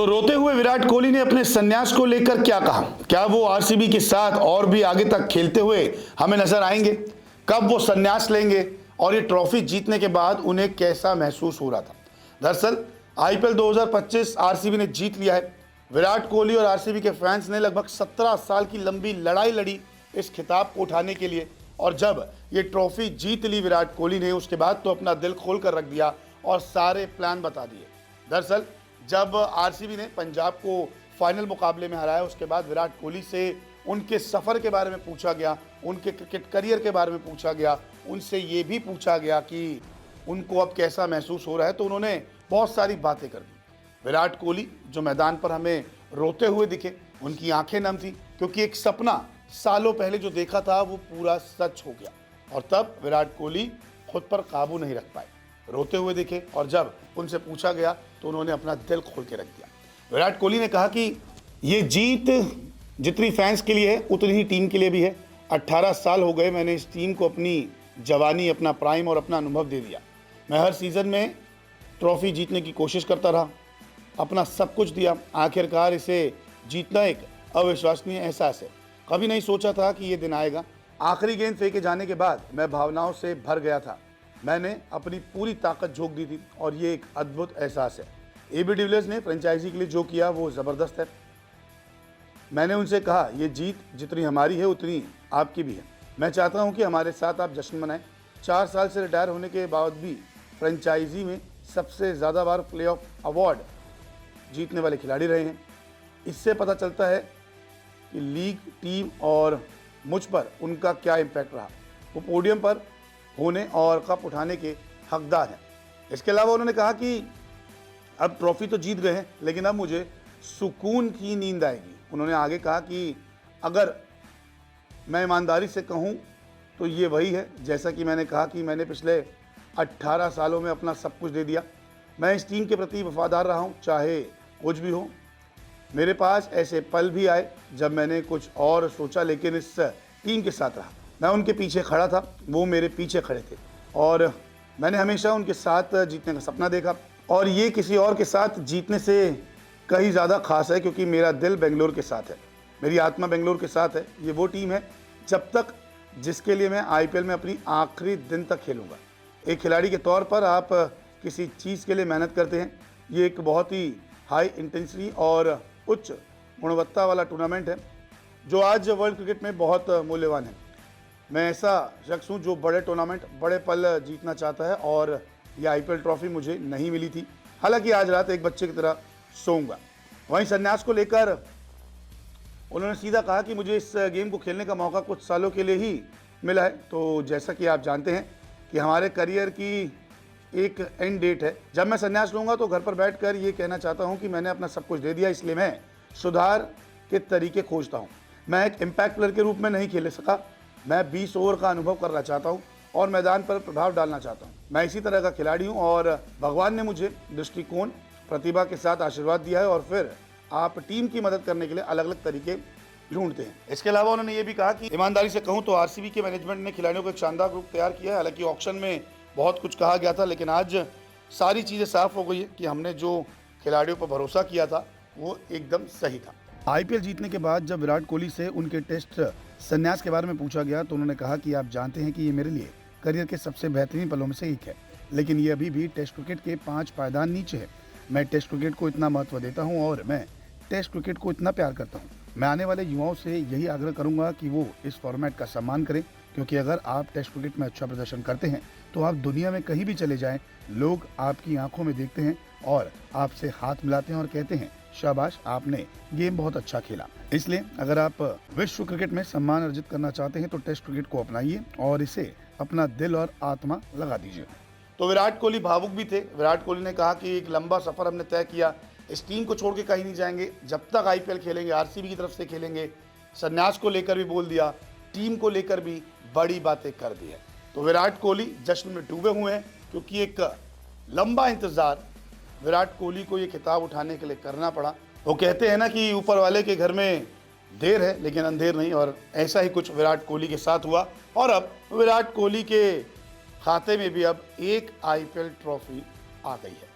तो रोते हुए विराट कोहली ने अपने संन्यास को लेकर क्या कहा? क्या वो आरसीबी के साथ और भी आगे तक खेलते हुए हमें नजर आएंगे? कब वो संन्यास लेंगे और ये ट्रॉफी जीतने के बाद उन्हें कैसा महसूस हो रहा था? दरअसल आईपीएल 2025 आरसीबी ने जीत लिया है। विराट कोहली और आरसीबी के फैंस ने लगभग 17 साल की लंबी लड़ाई लड़ी इस खिताब को उठाने के लिए, और जब ये ट्रॉफी जीत ली विराट कोहली ने, उसके बाद तो अपना दिल खोल कर रख दिया और सारे प्लान बता दिए। दरअसल जब आरसीबी ने पंजाब को फाइनल मुकाबले में हराया, उसके बाद विराट कोहली से उनके सफ़र के बारे में पूछा गया, उनके क्रिकेट करियर के बारे में पूछा गया, उनसे ये भी पूछा गया कि उनको अब कैसा महसूस हो रहा है। तो उन्होंने बहुत सारी बातें कर दी। विराट कोहली जो मैदान पर हमें रोते हुए दिखे, उनकी आंखें नम थी, क्योंकि एक सपना सालों पहले जो देखा था वो पूरा सच हो गया, और तब विराट कोहली खुद पर काबू नहीं रख पाए, रोते हुए दिखे। और जब उनसे पूछा गया तो उन्होंने अपना दिल खोल के रख दिया। विराट कोहली ने कहा कि ये जीत जितनी फैंस के लिए है उतनी ही टीम के लिए भी है। 18 साल हो गए मैंने इस टीम को अपनी जवानी, अपना प्राइम और अपना अनुभव दे दिया। मैं हर सीज़न में ट्रॉफी जीतने की कोशिश करता रहा, अपना सब कुछ दिया। आखिरकार इसे जीतना एक अविश्वसनीय एहसास है। कभी नहीं सोचा था कि ये दिन आएगा। आखिरी गेंद फेंके जाने के बाद मैं भावनाओं से भर गया था। मैंने अपनी पूरी ताकत झोंक दी थी और ये एक अद्भुत एहसास है। एबी डिविलियर्स ने फ्रेंचाइजी के लिए जो किया वो ज़बरदस्त है। मैंने उनसे कहा, ये जीत जितनी हमारी है उतनी आपकी भी है। मैं चाहता हूं कि हमारे साथ आप जश्न मनाएं। 4 साल से रिटायर होने के बाद भी फ्रेंचाइजी में सबसे ज़्यादा बार प्लेऑफ अवार्ड जीतने वाले खिलाड़ी रहे हैं। इससे पता चलता है कि लीग, टीम और मुझ पर उनका क्या इम्पैक्ट रहा। वो पोडियम पर होने और कप उठाने के हकदार हैं। इसके अलावा उन्होंने कहा कि अब ट्रॉफी तो जीत गए हैं, लेकिन अब मुझे सुकून की नींद आएगी। उन्होंने आगे कहा कि अगर मैं ईमानदारी से कहूं तो ये वही है, जैसा कि मैंने कहा कि मैंने पिछले 18 सालों में अपना सब कुछ दे दिया। मैं इस टीम के प्रति वफादार रहा हूं, चाहे कुछ भी हो। मेरे पास ऐसे पल भी आए जब मैंने कुछ और सोचा, लेकिन इस टीम के साथ रहा। मैं उनके पीछे खड़ा था, वो मेरे पीछे खड़े थे, और मैंने हमेशा उनके साथ जीतने का सपना देखा। और ये किसी और के साथ जीतने से कहीं ज़्यादा खास है, क्योंकि मेरा दिल बेंगलोर के साथ है, मेरी आत्मा बेंगलोर के साथ है। ये वो टीम है जब तक जिसके लिए मैं आईपीएल में अपनी आखिरी दिन तक खेलूँगा। एक खिलाड़ी के तौर पर आप किसी चीज़ के लिए मेहनत करते हैं। ये एक बहुत ही हाई इंटेंसिटी और उच्च गुणवत्ता वाला टूर्नामेंट है जो आज वर्ल्ड क्रिकेट में बहुत मूल्यवान है। मैं ऐसा शख्स हूँ जो बड़े टूर्नामेंट, बड़े पल जीतना चाहता है, और ये आईपीएल ट्रॉफी मुझे नहीं मिली थी। हालांकि आज रात एक बच्चे की तरह सोऊंगा। वहीं संन्यास को लेकर उन्होंने सीधा कहा कि मुझे इस गेम को खेलने का मौका कुछ सालों के लिए ही मिला है। तो जैसा कि आप जानते हैं कि हमारे करियर की एक एंड डेट है। जब मैं संन्यास लूँगा तो घर पर बैठकर ये कहना चाहता हूँ कि मैंने अपना सब कुछ दे दिया, इसलिए मैं सुधार के तरीके खोजता हूँ। मैं एक इम्पैक्ट प्लेयर के रूप में नहीं खेल सका। मैं 20 ओवर का अनुभव करना चाहता हूँ और मैदान पर प्रभाव डालना चाहता हूँ। मैं इसी तरह का खिलाड़ी हूँ, और भगवान ने मुझे दृष्टिकोण, प्रतिभा के साथ आशीर्वाद दिया है, और फिर आप टीम की मदद करने के लिए अलग अलग तरीके ढूंढते हैं। इसके अलावा उन्होंने ये भी कहा कि ईमानदारी से कहूँ तो आरसीबी के मैनेजमेंट ने खिलाड़ियों को एक शानदार ग्रुप तैयार किया है। हालांकि ऑक्शन में बहुत कुछ कहा गया था, लेकिन आज सारी चीज़ें साफ हो गई है कि हमने जो खिलाड़ियों पर भरोसा किया था वो एकदम सही था। आईपीएल जीतने के बाद जब विराट कोहली से उनके टेस्ट संन्यास के बारे में पूछा गया तो उन्होंने कहा कि आप जानते हैं कि ये मेरे लिए करियर के सबसे बेहतरीन पलों में से एक है, लेकिन ये अभी भी टेस्ट क्रिकेट के 5 पायदान नीचे है। मैं टेस्ट क्रिकेट को इतना महत्व देता हूँ और मैं टेस्ट क्रिकेट को इतना प्यार करता हूँ। मैं आने वाले युवाओं से यही आग्रह करूँगा कि वो इस फॉर्मेट का सम्मान करें, क्योंकि अगर आप टेस्ट क्रिकेट में अच्छा प्रदर्शन करते हैं तो आप दुनिया में कहीं भी चले जाएं, लोग आपकी आंखों में देखते हैं और आपसे हाथ मिलाते हैं और कहते हैं, शाबाश, आपने गेम बहुत अच्छा खेला। इसलिए अगर आप विश्व क्रिकेट में सम्मान अर्जित करना चाहते हैं तो टेस्ट क्रिकेट को अपनाइए और इसे अपना दिल और आत्मा लगा दीजिए। तो विराट कोहली भावुक भी थे। विराट कोहली ने कहा कि एक लंबा सफर हमने तय किया, इस टीम को छोड़ के कहीं नहीं जाएंगे जब तक आईपीएल खेलेंगे, आरसीबी की तरफ से खेलेंगे। संन्यास को लेकर भी बोल दिया, टीम को लेकर भी बड़ी बातें कर दी है। तो विराट कोहली जश्न में डूबे हुए हैं, क्योंकि एक लंबा इंतजार विराट कोहली को ये खिताब उठाने के लिए करना पड़ा। वो कहते हैं ना कि ऊपर वाले के घर में देर है लेकिन अंधेर नहीं, और ऐसा ही कुछ विराट कोहली के साथ हुआ। और अब विराट कोहली के खाते में भी अब एक आईपीएल ट्रॉफी आ गई है।